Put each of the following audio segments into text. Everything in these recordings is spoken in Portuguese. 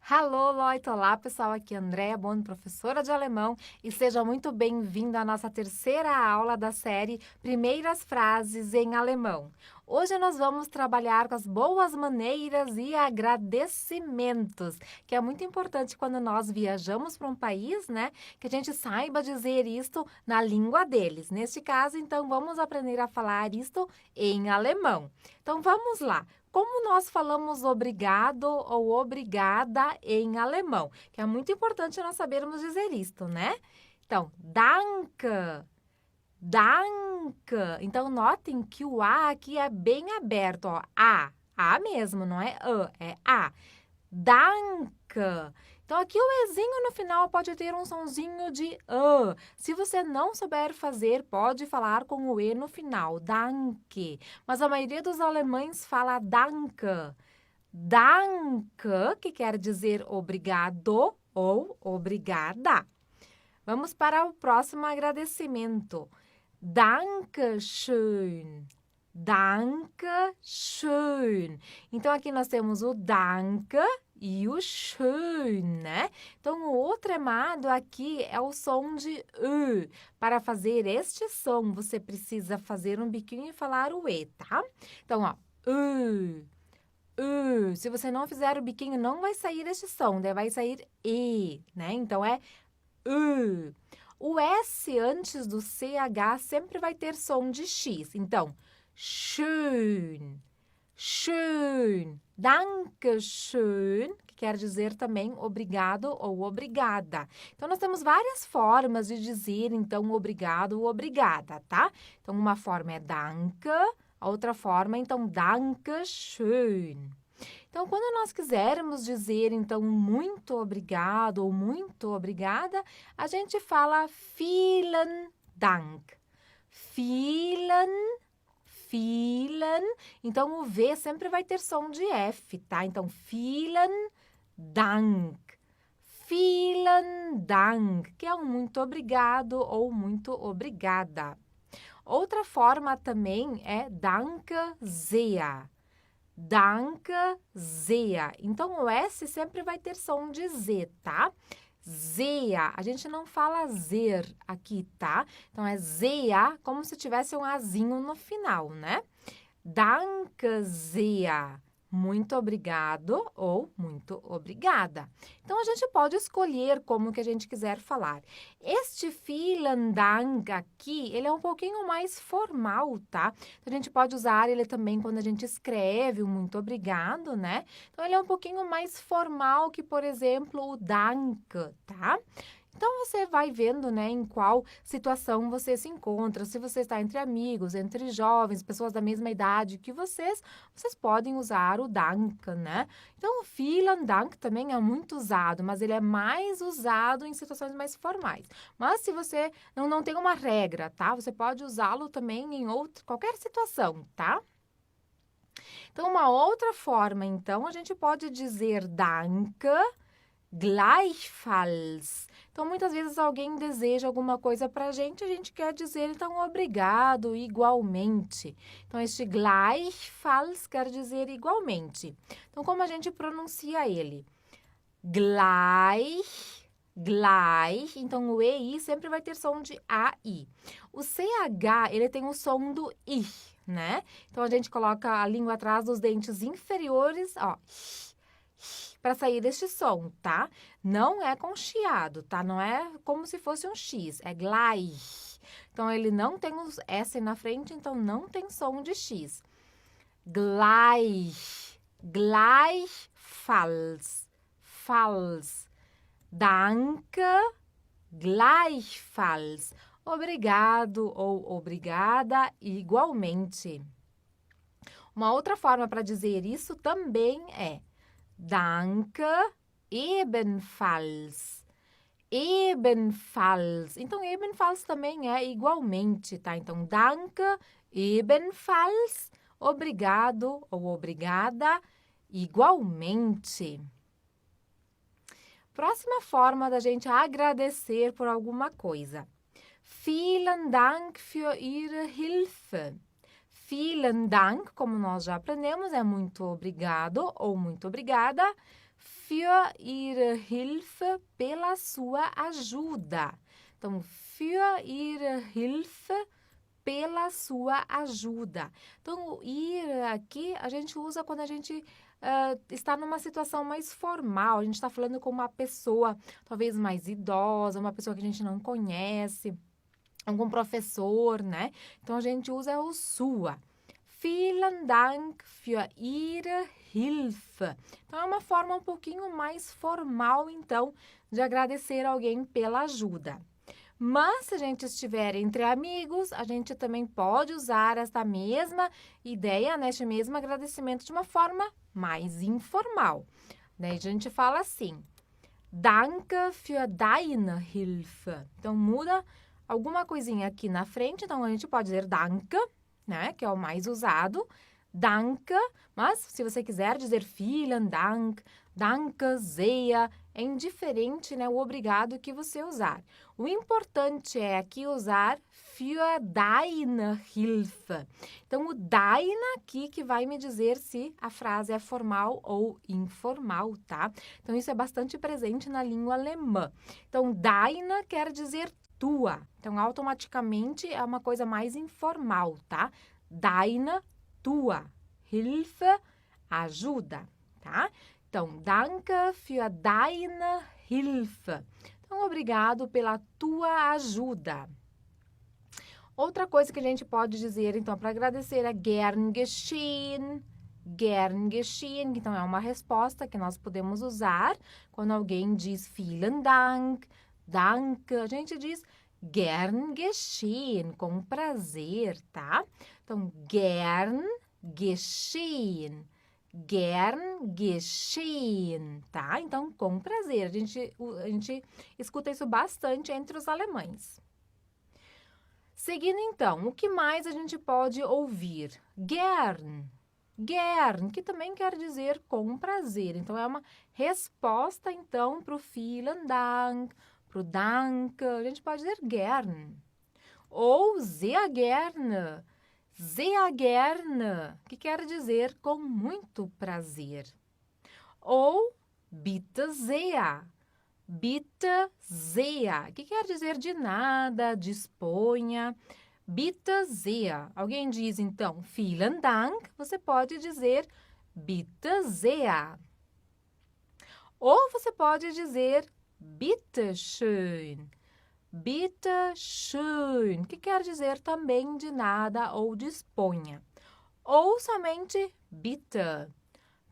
Alô, Leute! Olá, pessoal! Aqui é Andréa Boni, professora de alemão, e seja muito bem-vindo à nossa terceira aula da série Primeiras Frases em Alemão. Hoje nós vamos trabalhar com as boas maneiras e agradecimentos, que é muito importante quando nós viajamos para um país, né? Que a gente saiba dizer isto na língua deles. Neste caso, então, vamos aprender a falar isto em alemão. Então, vamos lá! Como nós falamos obrigado ou obrigada em alemão? Que é muito importante nós sabermos dizer isto, né? Então, danke, danke. Então, notem que o A aqui é bem aberto, ó. A mesmo, não é é A. Danke. Então, aqui o Ezinho no final pode ter um sonzinho de Se você não souber fazer, pode falar com o E no final, danke. Mas a maioria dos alemães fala danke. Danke, que quer dizer obrigado ou obrigada. Vamos para o próximo agradecimento. Danke schön. Danke schön. Então, aqui nós temos o danke e o schön, né? Então, o outro tremado aqui é o som de Ö. Para fazer este som, você precisa fazer um biquinho e falar o E, tá? Então, ó, Ö, Ö. Se você não fizer o biquinho, não vai sair este som, daí vai sair E, né? Então, é Ö. O S antes do CH sempre vai ter som de X. Então, schön, schön, danke schön, que quer dizer também obrigado ou obrigada. Então, nós temos várias formas de dizer, então, obrigado ou obrigada, tá? Então, uma forma é danke, a outra forma, então, danke schön. Então, quando nós quisermos dizer, então, muito obrigado ou muito obrigada, a gente fala vielen Dank. Vielen, vielen. Então, o V sempre vai ter som de F, tá? Então, vielen Dank. Vielen Dank, que é um muito obrigado ou muito obrigada. Outra forma também é danke sehr. Danke sehr. Então, o S sempre vai ter som de Z, tá? Sehr. A gente não fala zer aqui, tá? Então, é sehr, como se tivesse um azinho no final, né? Danke sehr. Muito obrigado ou muito obrigada. Então, a gente pode escolher como que a gente quiser falar. Este vielen Dank aqui, ele é um pouquinho mais formal, tá? Então, a gente pode usar ele também quando a gente escreve o muito obrigado, né? Então, ele é um pouquinho mais formal que, por exemplo, o Danke, tá? Então, você vai vendo, né, em qual situação você se encontra. Se você está entre amigos, entre jovens, pessoas da mesma idade que vocês podem usar o Danke, né? Então, o vielen Dank também é muito usado, mas ele é mais usado em situações mais formais. Mas, se você não tem uma regra, tá? Você pode usá-lo também em qualquer situação, tá? Então, uma outra forma, então, a gente pode dizer Danke gleichfalls. Então, muitas vezes alguém deseja alguma coisa para a gente quer dizer, então, obrigado, igualmente. Então, este gleichfalls quer dizer igualmente. Então, como a gente pronuncia ele? Gleich, gleich. Então, o EI sempre vai ter som de AI. O CH, ele tem o som do I, né? Então, a gente coloca a língua atrás dos dentes inferiores, ó, para sair deste som, tá? Não é com chiado, tá? Não é como se fosse um X, é gleich. Então, ele não tem os S na frente, então não tem som de X. Gleich, gleichfalls, falls. Danke, gleichfalls. Obrigado ou obrigada igualmente. Uma outra forma para dizer isso também é Danke, ebenfalls. Ebenfalls. Então, ebenfalls também é igualmente, tá? Então, danke, ebenfalls. Obrigado ou obrigada, igualmente. Próxima forma da gente agradecer por alguma coisa. Vielen Dank für Ihre Hilfe. Vielen Dank, como nós já aprendemos, é muito obrigado ou muito obrigada. für Ihre Hilfe, pela sua ajuda. Então, für Ihre Hilfe, pela sua ajuda. Então, o ir aqui a gente usa quando a gente está numa situação mais formal. A gente está falando com uma pessoa talvez mais idosa, uma pessoa que a gente não conhece, algum professor, né? Então, a gente usa o sua. Vielen Dank für Ihre Hilfe. Então, é uma forma um pouquinho mais formal, então, de agradecer alguém pela ajuda. Mas, se a gente estiver entre amigos, a gente também pode usar esta mesma ideia, né, este mesmo agradecimento de uma forma mais informal. Daí a gente fala assim, Danke für deine Hilfe. Então, muda alguma coisinha aqui na frente, então a gente pode dizer Danke, né, que é o mais usado, Danke, mas se você quiser dizer Vielen Dank, Danke sehr, é indiferente, né, o obrigado que você usar. O importante é aqui usar für deine Hilfe. Então, o deine aqui que vai me dizer se a frase é formal ou informal, tá? Então, isso é bastante presente na língua alemã. Então, deine quer dizer tua. Então, automaticamente é uma coisa mais informal, tá? Deine, tua. Hilfe, ajuda, tá? Então, danke für deine Hilfe. Então, obrigado pela tua ajuda. Outra coisa que a gente pode dizer, então, para agradecer é gern geschehen. Gern geschehen, então, é uma resposta que nós podemos usar quando alguém diz vielen Dank, danke. A gente diz gern geschehen, com prazer, tá? Então, gern geschehen. Gern geschehen, tá? Então, com prazer. A gente escuta isso bastante entre os alemães. Seguindo, então, o que mais a gente pode ouvir? Gern. Gern, que também quer dizer com prazer. Então, é uma resposta, então, para o vielen Dank, para o Danke. A gente pode dizer gern. Ou sehr gerne. Sehr gerne, que quer dizer com muito prazer. Ou bitte sehr. Bitte sehr, que quer dizer de nada, disponha. Bitte sehr. Alguém diz, então, vielen Dank, você pode dizer bitte sehr. Ou você pode dizer bitte schön. Bitte schön, que quer dizer também de nada ou disponha. Ou somente bitte.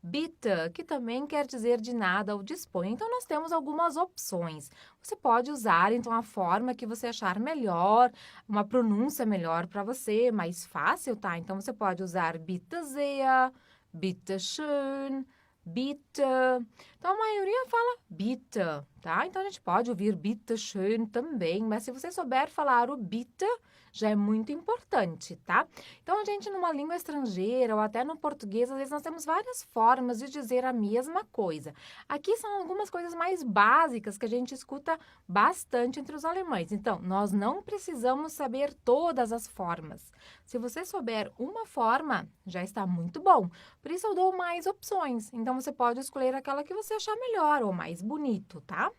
Bitte, que também quer dizer de nada ou disponha. Então, nós temos algumas opções. Você pode usar, então, a forma que você achar melhor, uma pronúncia melhor para você, mais fácil, tá? Então, você pode usar bitte sehr, bitte schön, bitte. Então, a maioria fala bitte, tá? Então, a gente pode ouvir bitte schön também, mas se você souber falar o bitte, já é muito importante, tá? Então, a gente, numa língua estrangeira ou até no português, às vezes nós temos várias formas de dizer a mesma coisa. Aqui são algumas coisas mais básicas que a gente escuta bastante entre os alemães. Então, nós não precisamos saber todas as formas. Se você souber uma forma, já está muito bom. Por isso, eu dou mais opções. Então, você pode escolher aquela que você achar melhor ou mais bonito, tá?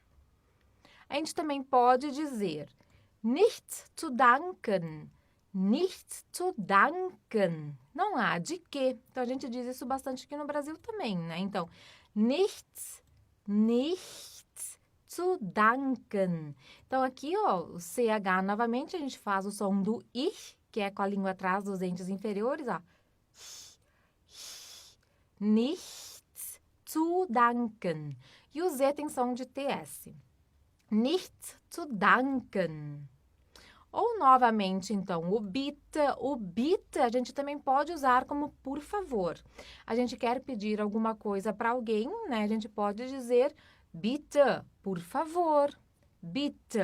A gente também pode dizer nicht zu danken. Nicht zu danken. Não há de quê. Então, a gente diz isso bastante aqui no Brasil também, né? Então, nicht zu danken. Então, aqui, ó, o CH novamente, a gente faz o som do ich, que é com a língua atrás dos dentes inferiores, ó. Nicht zu danken. E o Z tem som de TS. Nicht zu danken. Ou, novamente, então, o bitte a gente também pode usar como por favor. A gente quer pedir alguma coisa para alguém, né? A gente pode dizer bitte, por favor, bitte.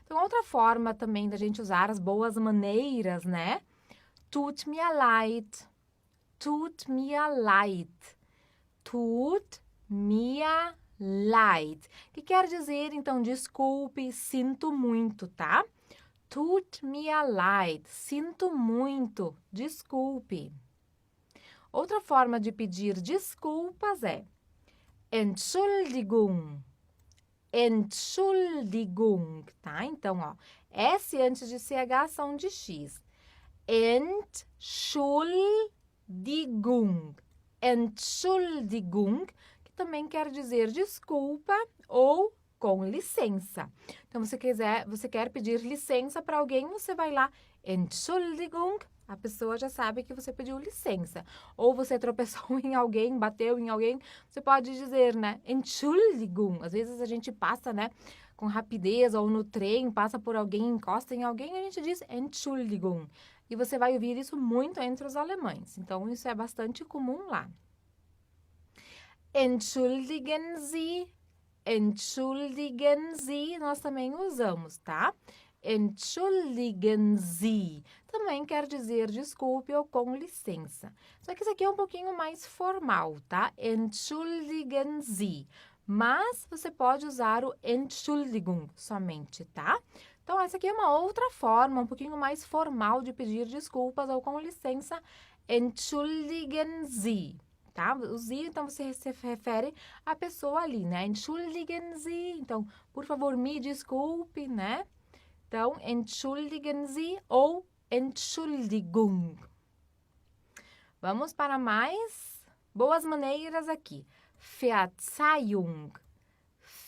Então, outra forma também da gente usar as boas maneiras, né? Tut mir leid, tut mir leid, tut mir leid. Que quer dizer, então, desculpe, sinto muito, tá? Tut mir leid, sinto muito, desculpe. Outra forma de pedir desculpas é Entschuldigung. Entschuldigung, tá? Então, ó, S antes de CH som de X. Entschuldigung. Entschuldigung, que também quer dizer desculpa ou com licença. Então, você quer pedir licença para alguém, você vai lá, Entschuldigung, a pessoa já sabe que você pediu licença. Ou você tropeçou em alguém, bateu em alguém, você pode dizer, né, Entschuldigung. Às vezes a gente passa, né, com rapidez, ou no trem, passa por alguém, encosta em alguém, a gente diz Entschuldigung. E você vai ouvir isso muito entre os alemães. Então, isso é bastante comum lá. Entschuldigen Sie. Entschuldigen Sie, nós também usamos, tá? Entschuldigen Sie também quer dizer desculpe ou com licença. Só que isso aqui é um pouquinho mais formal, tá? Entschuldigen Sie. Mas você pode usar o Entschuldigung somente, tá? Então, essa aqui é uma outra forma, um pouquinho mais formal de pedir desculpas ou com licença. Entschuldigen Sie. Tá? O Sie, então, você se refere à pessoa ali, né? Entschuldigen Sie. Então, por favor, me desculpe, né? Então, Entschuldigen Sie ou Entschuldigung. Vamos para mais boas maneiras aqui. Verzeihung.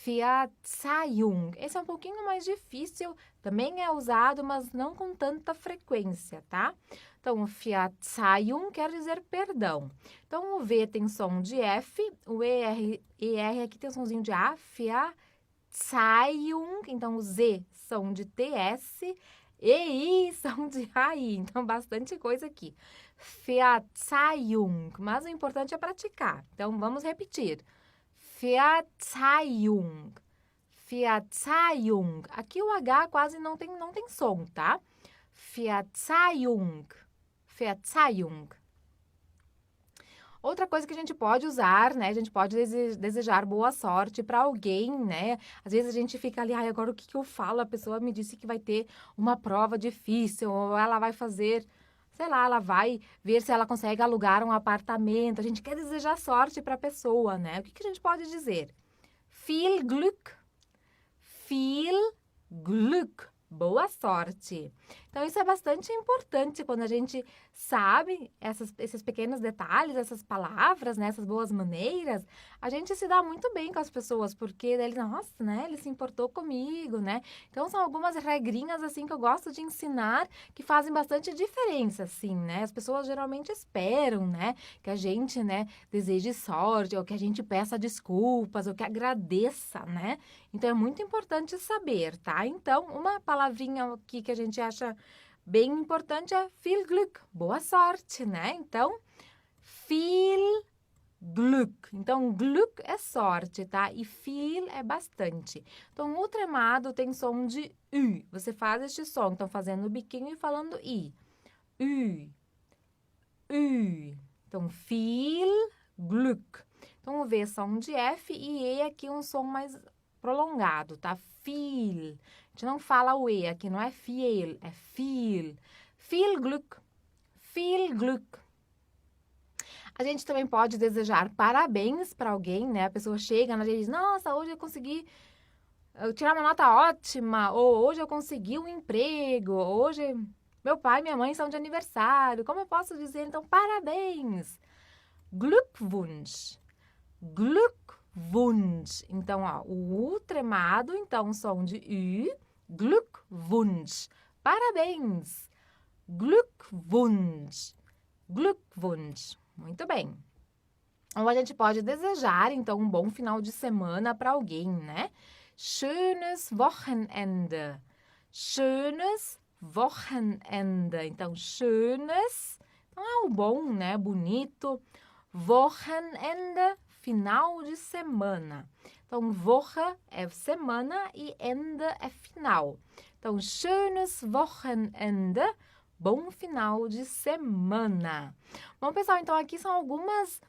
Verzeihung. Esse é um pouquinho mais difícil, também é usado, mas não com tanta frequência, tá? Então, Verzeihung quer dizer perdão. Então, o V tem som de F, o ER aqui tem somzinho de A, Verzeihung, então o Z som de TS, e I som de AI, então bastante coisa aqui. Verzeihung, mas o importante é praticar, então vamos repetir. Verzeihung. Verzeihung. Aqui o H quase não tem som, tá? Verzeihung. Verzeihung. Outra coisa que a gente pode usar, né? A gente pode desejar boa sorte para alguém, né? Às vezes a gente fica ali, ai, agora o que que eu falo? A pessoa me disse que vai ter uma prova difícil, ou ela vai fazer, sei lá, ela vai ver se ela consegue alugar um apartamento. A gente quer desejar sorte para a pessoa, né? O que que a gente pode dizer? Viel Glück. Viel Glück. Boa sorte. Então, isso é bastante importante quando a gente sabe esses pequenos detalhes, essas palavras, né, essas boas maneiras, a gente se dá muito bem com as pessoas, porque ele, nossa, né, ele se importou comigo, né? Então, são algumas regrinhas, assim, que eu gosto de ensinar, que fazem bastante diferença, assim, né? As pessoas geralmente esperam, né, que a gente, né, deseje sorte, ou que a gente peça desculpas, ou que agradeça, né? Então, é muito importante saber, tá? Então, uma palavrinha aqui que a gente acha bem importante é viel Glück, boa sorte, né? Então, viel Glück. Então, Glück é sorte, tá? E viel é bastante. Então, o tremado tem som de U. Você faz este som, então, fazendo o biquinho e falando I. U. U. Então, viel Glück. Então, o V é som de F e E aqui um som mais prolongado, tá? Viel. A gente não fala o E aqui, não é viel, é viel. Viel Glück. Viel Glück. A gente também pode desejar parabéns para alguém, né? A pessoa chega na gente e diz, nossa, hoje eu consegui tirar uma nota ótima, ou hoje eu consegui um emprego, hoje meu pai e minha mãe são de aniversário. Como eu posso dizer, então, parabéns? Glückwunsch. Glückwunsch. Então, ó, o U tremado, então, som de U. Glückwunsch. Parabéns. Glückwunsch. Glückwunsch. Muito bem. Ou a gente pode desejar, então, um bom final de semana para alguém, né? Schönes Wochenende. Schönes Wochenende. Então, schönes, então é o bom, né? Bonito. Wochenende, final de semana. Então, Woche é semana e Ende é final. Então, schönes Wochenende, bom final de semana. Bom, pessoal, então aqui são algumas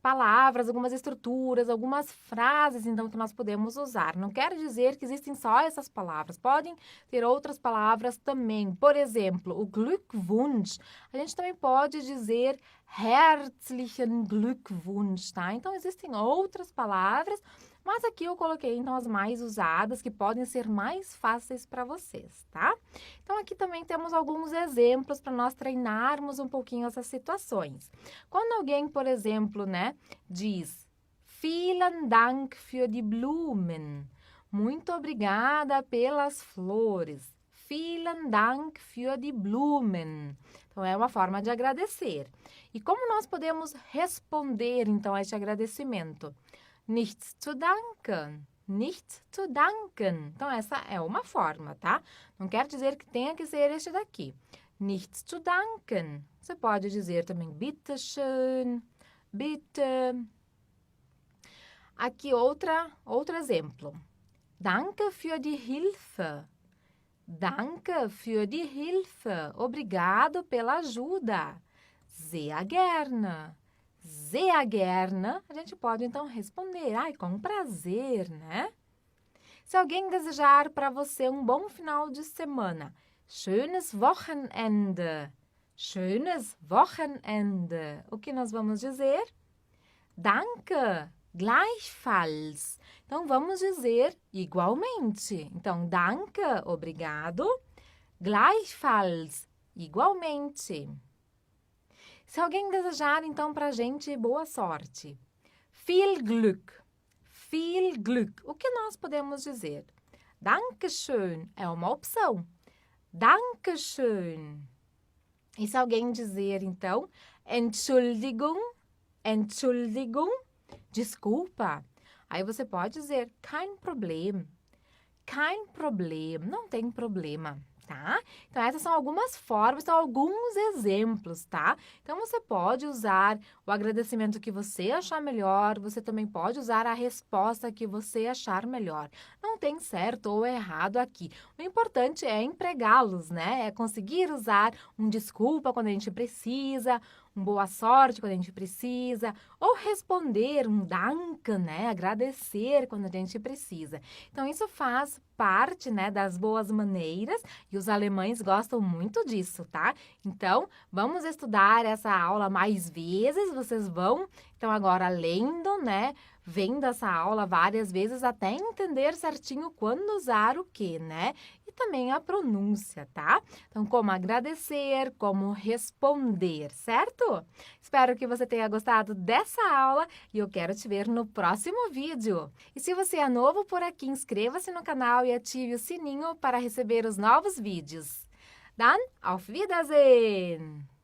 palavras, algumas estruturas, algumas frases, então, que nós podemos usar. Não quer dizer que existem só essas palavras, podem ter outras palavras também. Por exemplo, o Glückwunsch, a gente também pode dizer Herzlichen Glückwunsch, tá? Então, existem outras palavras, mas aqui eu coloquei, então, as mais usadas, que podem ser mais fáceis para vocês, tá? Então, aqui também temos alguns exemplos para nós treinarmos um pouquinho essas situações. Quando alguém, por exemplo, né, diz Vielen Dank für die Blumen. Muito obrigada pelas flores. Vielen Dank für die Blumen. Então, é uma forma de agradecer. E como nós podemos responder, então, a este agradecimento? Nichts zu danken. Nichts zu danken. Então, essa é uma forma, tá? Não quer dizer que tenha que ser este daqui. Nichts zu danken. Você pode dizer também bitte schön, bitte. Aqui outro exemplo. Danke für die Hilfe. Danke für die Hilfe. Obrigado pela ajuda. Sehr gerne. Sehr gerne, a gente pode então responder, com prazer, né? Se alguém desejar para você um bom final de semana, schönes Wochenende, schönes Wochenende. O que nós vamos dizer? Danke, gleichfalls. Então, vamos dizer igualmente. Então, danke, obrigado, gleichfalls, igualmente. Se alguém desejar, então, para a gente boa sorte. Viel Glück. Viel Glück. O que nós podemos dizer? Dankeschön é uma opção. Dankeschön. E se alguém dizer, então, Entschuldigung, Entschuldigung, desculpa. Aí você pode dizer, kein Problem. Kein Problem, não tem problema. Tá? Então, essas são algumas formas, são alguns exemplos, tá? Então, você pode usar o agradecimento que você achar melhor, você também pode usar a resposta que você achar melhor. Não tem certo ou errado aqui. O importante é empregá-los, né? É conseguir usar um desculpa quando a gente precisa, um boa sorte quando a gente precisa, ou responder um danke, né? Agradecer quando a gente precisa. Então, isso faz parte, né, das boas maneiras e os alemães gostam muito disso, tá? Então, vamos estudar essa aula mais vezes, vocês vão, então, agora lendo, né, vendo essa aula várias vezes até entender certinho quando usar o que, né? E também a pronúncia, tá? Então, como agradecer, como responder, certo? Espero que você tenha gostado dessa aula e eu quero te ver no próximo vídeo. E se você é novo por aqui, inscreva-se no canal e ative o sininho para receber os novos vídeos. Dann, auf Wiedersehen!